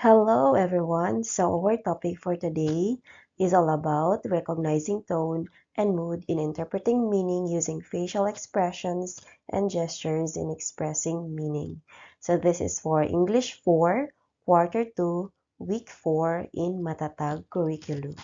Hello everyone. So our topic for today is all about recognizing tone and mood in interpreting meaning using facial expressions and gestures in expressing meaning. So this is for English 4, Quarter 2, Week 4 in Matatag curriculum.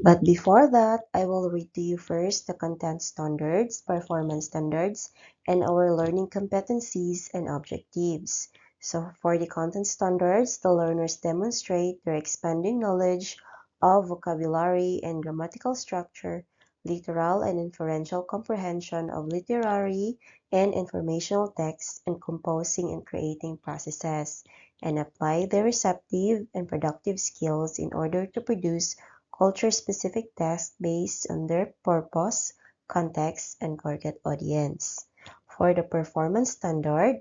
But before that, I will read to you first the content standards, performance standards, and our learning competencies and objectives. So for the content standards, the learners demonstrate their expanding knowledge of vocabulary and grammatical structure, literal and inferential comprehension of literary and informational texts, and composing and creating processes, and apply their receptive and productive skills in order to produce culture-specific tasks based on their purpose, context, and target audience. For the performance standard,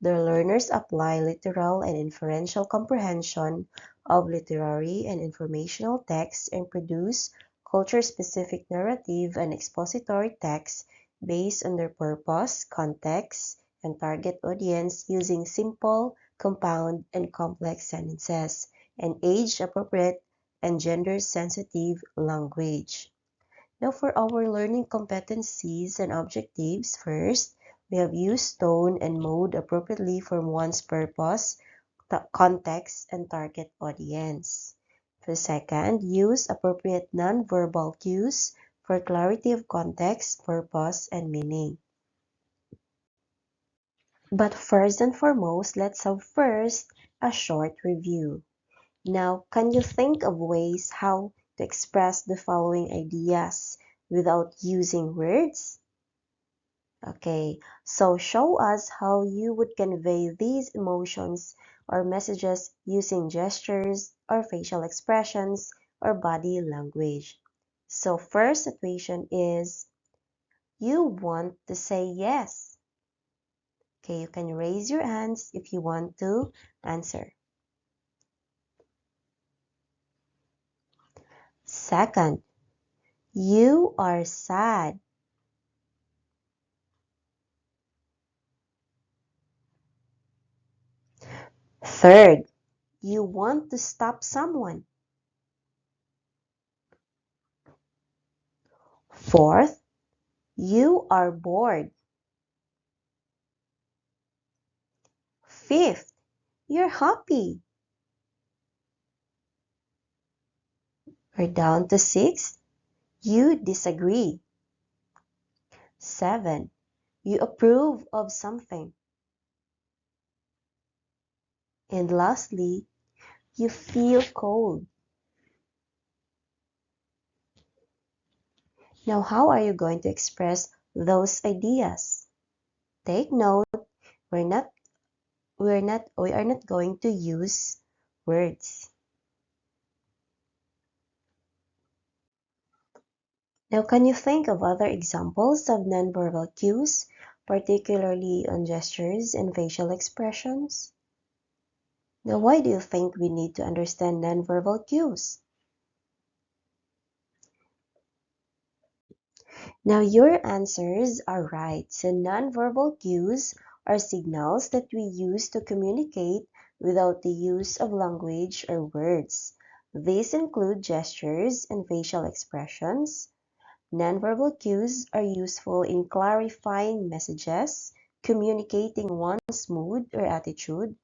the learners apply literal and inferential comprehension of literary and informational texts and produce culture-specific narrative and expository texts based on their purpose, context, and target audience using simple, compound, and complex sentences and age-appropriate and gender-sensitive language. Now for our learning competencies and objectives, first, we have used tone and mode appropriately for one's purpose, context, and target audience. For second, use appropriate non-verbal cues for clarity of context, purpose, and meaning. But first and foremost, let's have first a short review. Now, can you think of ways how to express the following ideas without using words? Okay, so show us how you would convey these emotions or messages using gestures or facial expressions or body language. So first situation is you want to say yes. Okay, you can raise your hands if you want to answer. Second, you are sad. Third, you want to stop someone. Fourth, you are bored. Fifth, you're happy. We're down to six, you disagree. Seven, you approve of something. And lastly, you feel cold. Now, how are you going to express those ideas? Take note, we are not going to use words. Now, can you think of other examples of nonverbal cues, particularly on gestures and facial expressions? Now, why do you think we need to understand nonverbal cues? Now, your answers are right. So, nonverbal cues are signals that we use to communicate without the use of language or words. These include gestures and facial expressions. Nonverbal cues are useful in clarifying messages, communicating one's mood or attitude,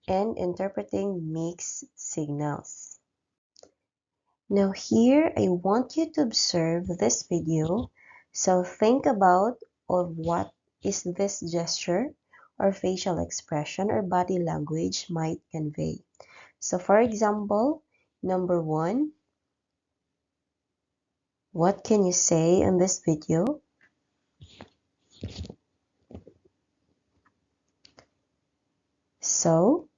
and interpreting mixed signals. Now here, I want you to observe this video. So think about of what is this gesture or facial expression or body language might convey. So for example, number one, what can you say in this video? So,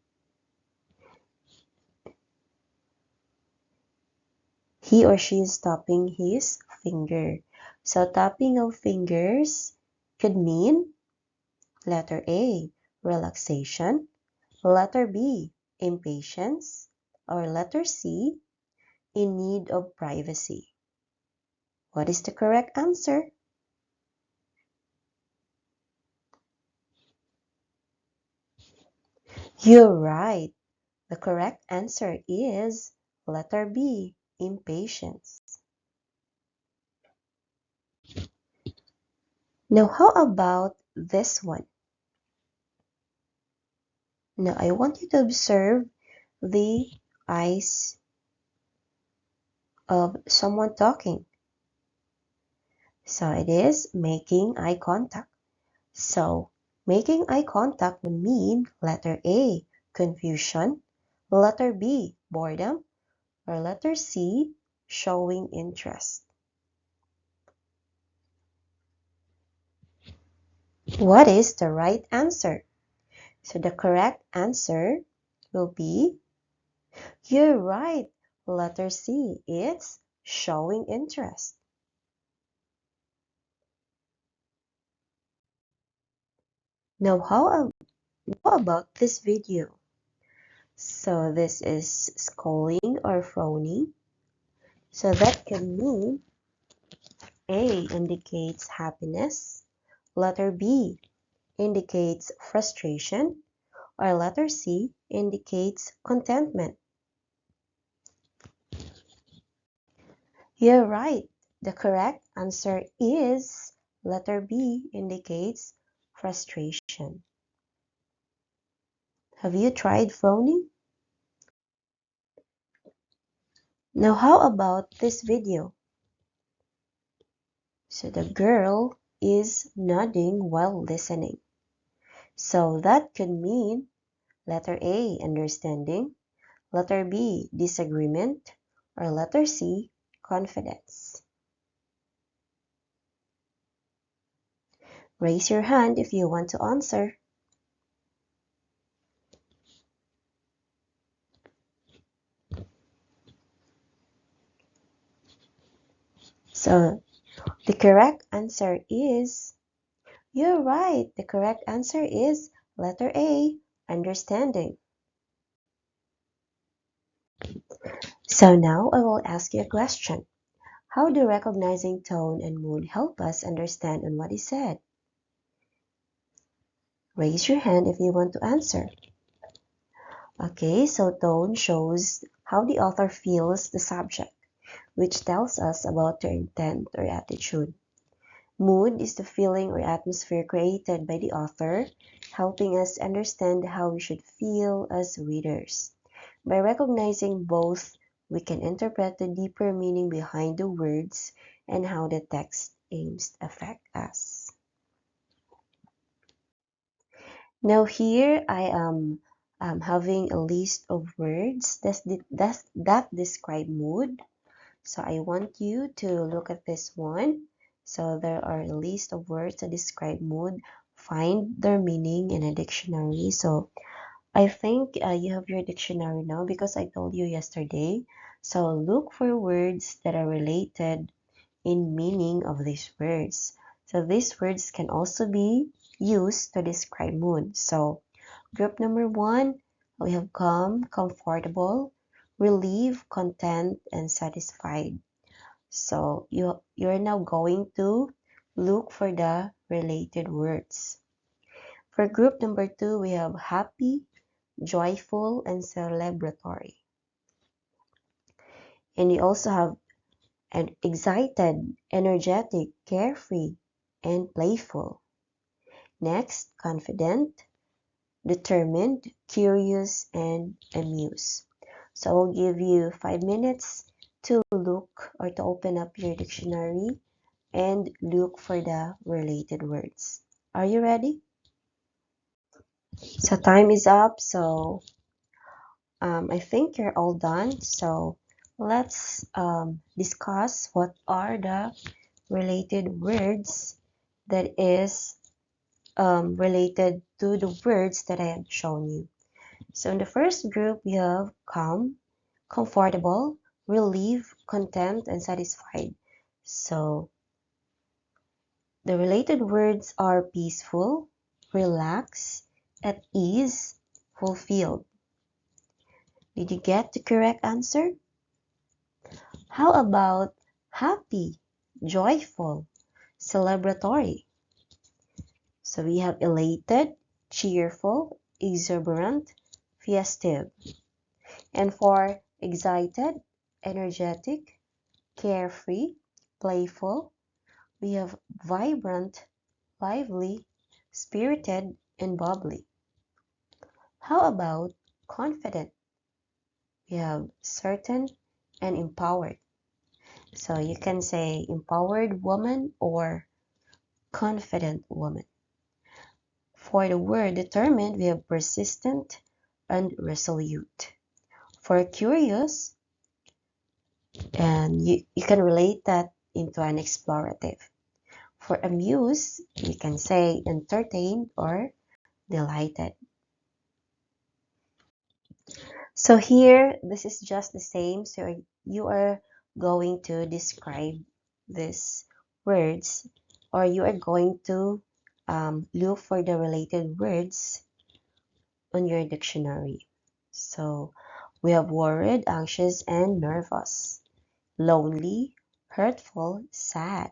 he or she is tapping his finger. So tapping of fingers could mean letter A, relaxation, letter B, impatience, or letter C, in need of privacy. What is the correct answer? You're right. The correct answer is letter B, impatience. Now, how about this one? Now, I want you to observe the eyes of someone talking. So it is making eye contact. So making eye contact would mean letter A, confusion, letter B, boredom, or letter C, showing interest. What is the right answer? So the correct answer will be, you're right, letter C, it's showing interest. Now, how about this video? So this is scolding or frowning. So that can mean A indicates happiness, letter B indicates frustration, or letter C indicates contentment. You're right. The correct answer is letter B indicates frustration. Have you tried frowning? Now how about this video? So the girl is nodding while listening. So that could mean letter A, understanding, letter B, disagreement, or letter C, confidence. Raise your hand if you want to answer. So the correct answer is, you're right. The correct answer is letter A, understanding. So now I will ask you a question. How do recognizing tone and mood help us understand on what is said? Raise your hand if you want to answer. Okay, so tone shows how the author feels the subject, which tells us about their intent or attitude. Mood is the feeling or atmosphere created by the author, helping us understand how we should feel as readers. By recognizing both, we can interpret the deeper meaning behind the words and how the text aims to affect us. Now here I am having a list of words that describe mood. So I want you to look at this one. So there are a list of words that describe mood. Find their meaning in a dictionary. So I think you have your dictionary now because I told you yesterday. So look for words that are related in meaning of these words. So these words can also be used to describe mood. So group number 1, we have calm, comfortable, relieved, content, and satisfied. So you're now going to look for the related words. For group number 2, we have happy, joyful, and celebratory. And you also have an excited, energetic, carefree, and playful. Next, confident, determined, curious, and amused. So I'll give you 5 minutes to look or to open up your dictionary and look for the related words. Are you ready? So time is up. So I think you're all done. So let's discuss what are the related words that is related to the words that I have shown you. So in the first group, we have calm, comfortable, relieved, content, and satisfied. So the related words are peaceful, relaxed, at ease, fulfilled. Did you get the correct answer? How about happy, joyful, celebratory? So we have elated, cheerful, exuberant, festive. And for excited, energetic, carefree, playful, we have vibrant, lively, spirited, and bubbly. How about confident? We have certain and empowered. So you can say empowered woman or confident woman. For the word determined, we have persistent and resolute. For curious, and you can relate that into an explorative. For amused, you can say entertained or delighted. So here, this is just the same. So you are going to describe these words, or you are going to look for the related words on your dictionary. So we have worried, anxious, and nervous, lonely, hurtful, sad,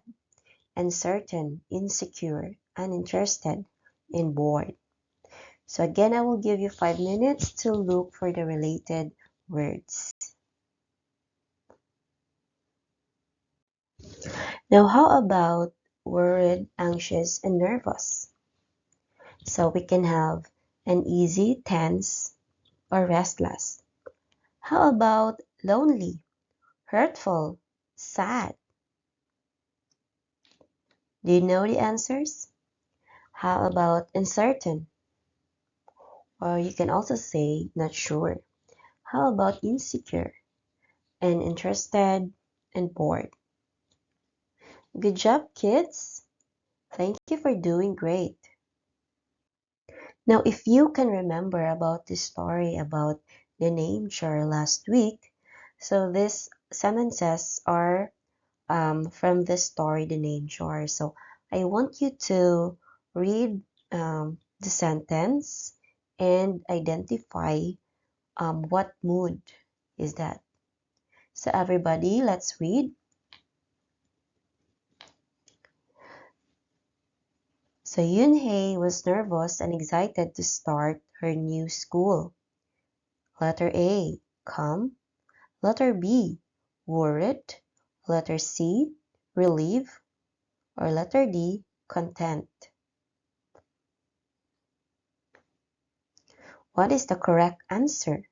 uncertain, insecure, uninterested, and bored. So again, I will give you 5 minutes to look for the related words. Now, how about worried, anxious, and nervous? So we can have uneasy, tense, or restless. How about lonely, hurtful, sad? Do you know the answers? How about uncertain? Or you can also say not sure. How about insecure and interested and bored? Good job, kids! Thank you for doing great. Now, if you can remember about the story about the name jar last week, so these sentences are from the story, the name jar. So I want you to read the sentence and identify what mood is that. So everybody, let's read. So Yunhei was nervous and excited to start her new school. Letter A, calm. Letter B, worried. Letter C, relieved. Or letter D, content. What is the correct answer?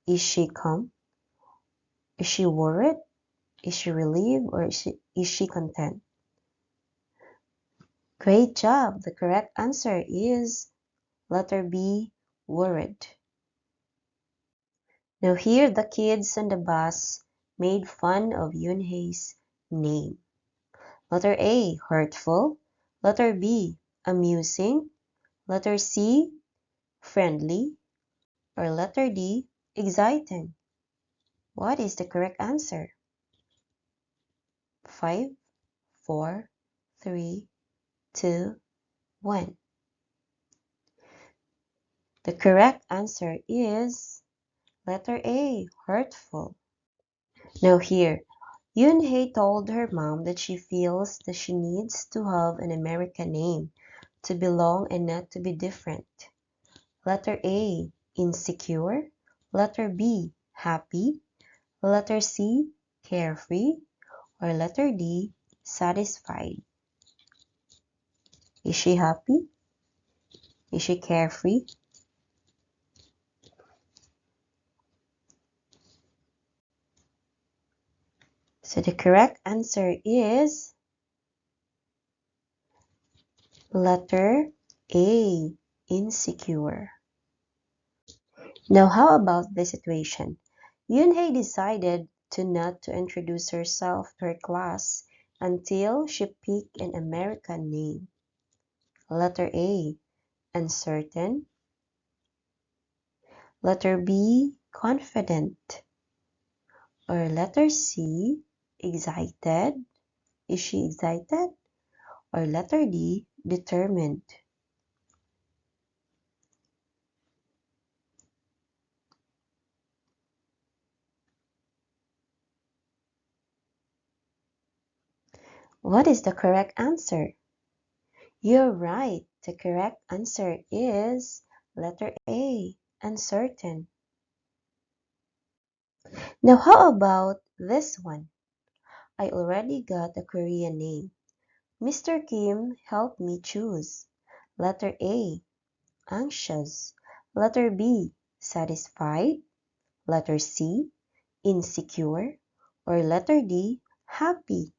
Is she calm? Is she worried? Is she relieved? Or is she content? Great job! The correct answer is letter B, worried. Now here the kids on the bus made fun of Yunhei's name. Letter A, hurtful. Letter B, amusing. Letter C, friendly. Or letter D, exciting. What is the correct answer? 5, 4, 3, 2, 1. The correct answer is letter A, hurtful. Now here, Yunhei told her mom that she feels that she needs to have an American name to belong and not to be different. Letter A, insecure. Letter B, happy. Letter C, carefree. Or letter D, satisfied. Is she happy? Is she carefree? So the correct answer is letter A, insecure. Now how about this situation? Yunhei decided to not to introduce herself to her class until she picked an American name. Letter A, uncertain. Letter B, confident. Or letter C, excited. Is she excited? Or letter D, determined. What is the correct answer? You're right. The correct answer is letter A, uncertain. Now, how about this one? I already got a Korean name. Mr. Kim helped me choose. Letter A, anxious. Letter B, satisfied. Letter C, insecure. Or letter D, happy.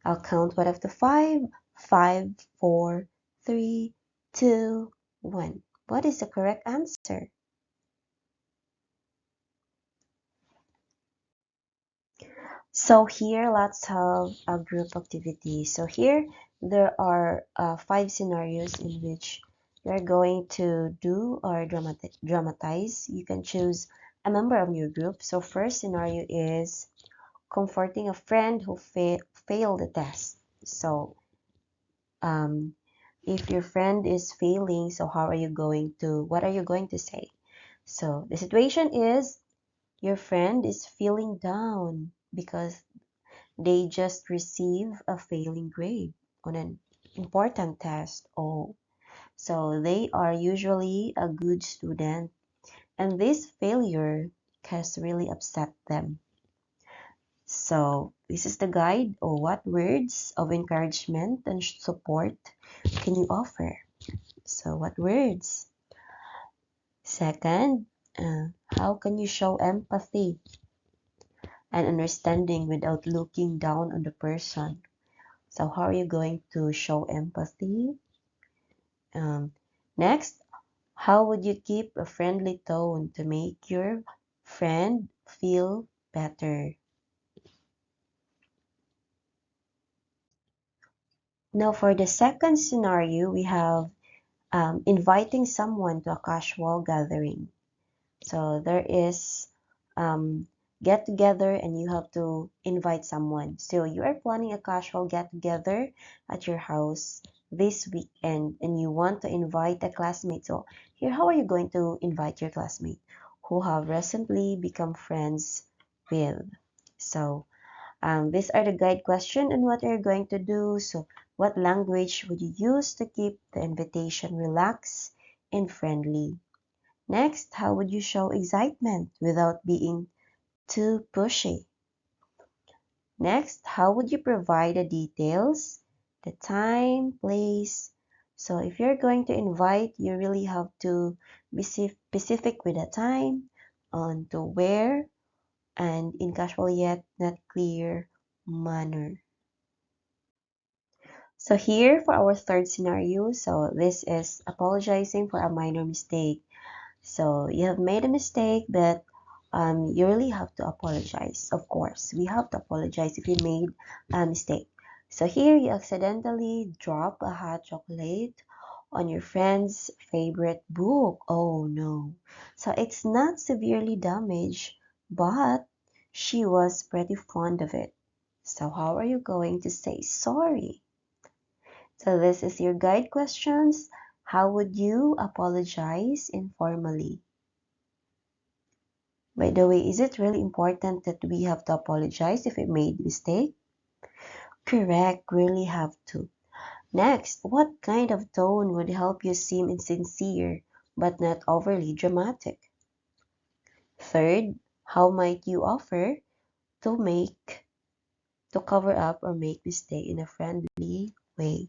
I'll count one up to five. Five, four, three, two, one. What is the correct answer? So here, let's have a group activity. So here, there are five scenarios in which you're going to do or dramatize. You can choose a member of your group. So first scenario is comforting a friend who failed the test. So um, if your friend is failing, so what are you going to say? So the situation is your friend is feeling down because they just receive a failing grade on an important test. Oh, so they are usually a good student, and this failure has really upset them. So this is the guide. Or what words of encouragement and support can you offer? So what words? Second, how can you show empathy and understanding without looking down on the person? So how are you going to show empathy? Um, Next, how would you keep a friendly tone to make your friend feel better? Now, for the second scenario, we have inviting someone to a casual gathering. So there is get together and you have to invite someone. So you are planning a casual get together at your house this weekend and you want to invite a classmate. So here, how are you going to invite your classmate who have recently become friends with? So these are the guide question and what you're going to do. So what language would you use to keep the invitation relaxed and friendly? Next, how would you show excitement without being too pushy? Next, how would you provide the details, the time, place? So if you're going to invite, you really have to be specific with the time, on to where, and in casual yet not clear manner. So here for our third scenario, so this is apologizing for a minor mistake. So you have made a mistake, but you really have to apologize. Of course, we have to apologize if you made a mistake. So here you accidentally drop a hot chocolate on your friend's favorite book. Oh no. So it's not severely damaged, but she was pretty fond of it. So how are you going to say sorry? So this is your guide questions. How would you apologize informally? By the way, is it really important that we have to apologize if we made mistake? Correct, really have to. Next, what kind of tone would help you seem insincere but not overly dramatic? Third, how might you offer to make to cover up or make mistake in a friendly way?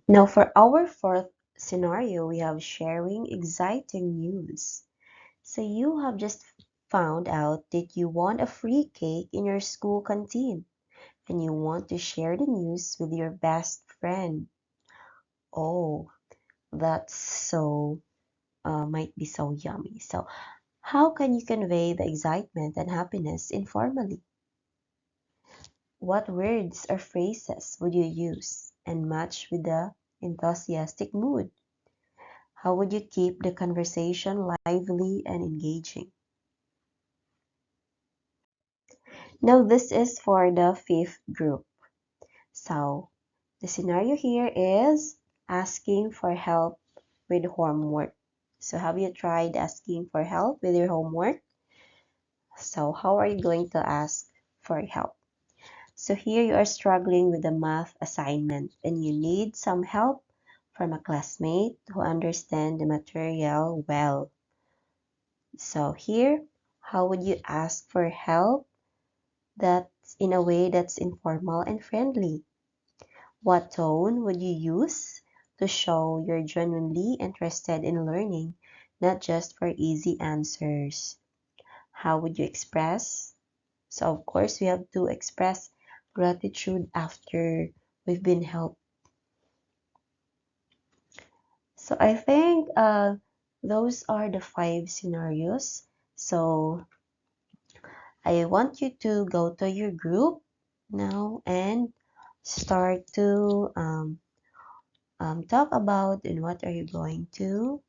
Now for our fourth scenario, we have sharing exciting news. So you have just found out that you want a free cake in your school canteen and you want to share the news with your best friend. Oh, that's so might be so yummy. So how can you convey the excitement and happiness informally? What words or phrases would you use and match with the enthusiastic mood? How would you keep the conversation lively and engaging? Now this is for the fifth group. So the scenario here is asking for help with homework. So have you tried asking for help with your homework? So how are you going to ask for help? So here you are struggling with a math assignment and you need some help from a classmate who understands the material well. So here, how would you ask for help that's in a way that's informal and friendly? What tone would you use to show you're genuinely interested in learning, not just for easy answers? How would you express? So, of course, we have to express gratitude after we've been helped. So, I think those are the 5 scenarios. So, I want you to go to your group now and start to talk about and what are you going to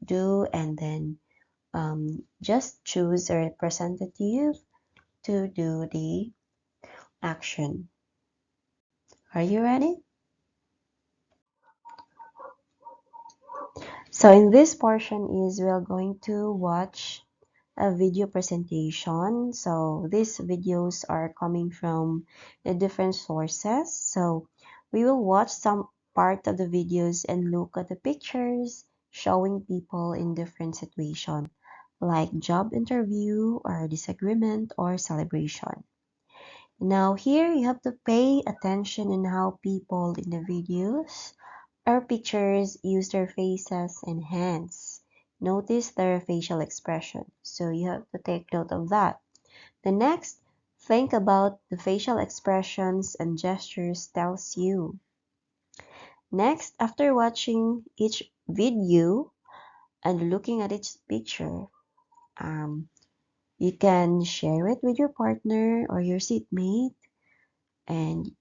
do, and then just choose a representative to do the action. Are you ready? So in this portion is we are going to watch a video presentation. So these videos are coming from different sources. So we will watch some part of the videos and look at the pictures showing people in different situations like job interview or disagreement or celebration. Now here you have to pay attention in how people in the videos or pictures use their faces and hands. Notice their facial expression. So you have to take note of that. The next, think about the facial expressions and gestures tells you. Next, after watching each video and looking at each picture, you can share it with your partner or your seatmate, and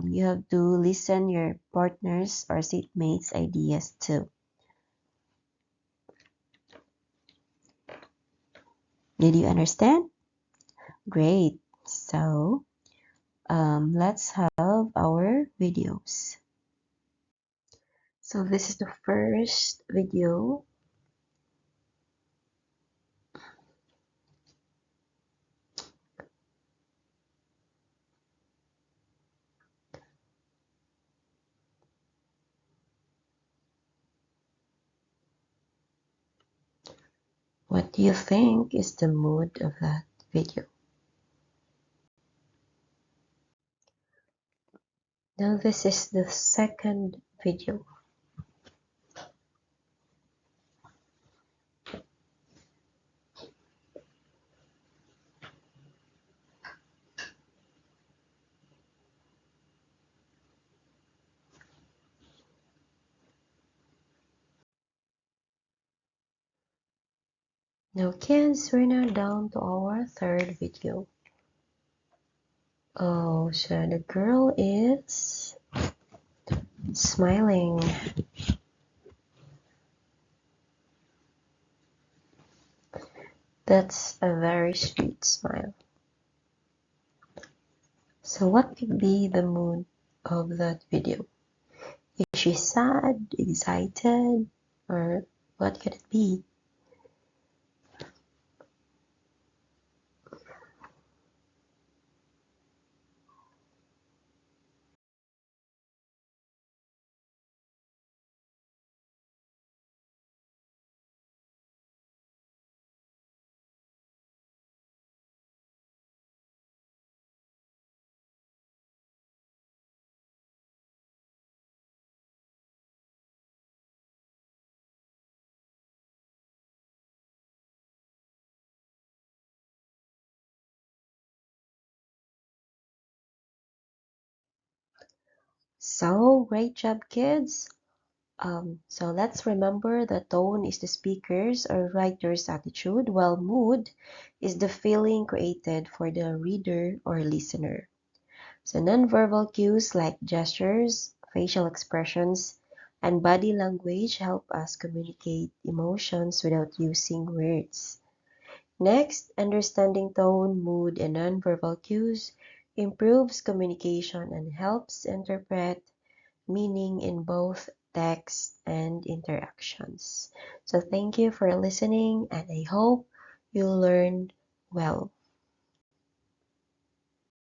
you have to listen your partner's or seatmate's ideas too. Did you understand? Great. So let's have our videos. So this is the first video. What do you think is the mood of that video? Now this is the second video. Now kids, we're now down to our third video. Oh, so the girl is smiling. That's a very sweet smile. So what could be the mood of that video? Is she sad, excited, or what could it be? So great job, kids. So let's remember that tone is the speaker's or writer's attitude, while mood is the feeling created for the reader or listener. So nonverbal cues like gestures, facial expressions, and body language help us communicate emotions without using words. Next, understanding tone, mood, and nonverbal cues improves communication and helps interpret meaning in both text and interactions. So thank you for listening, and I hope you learned well.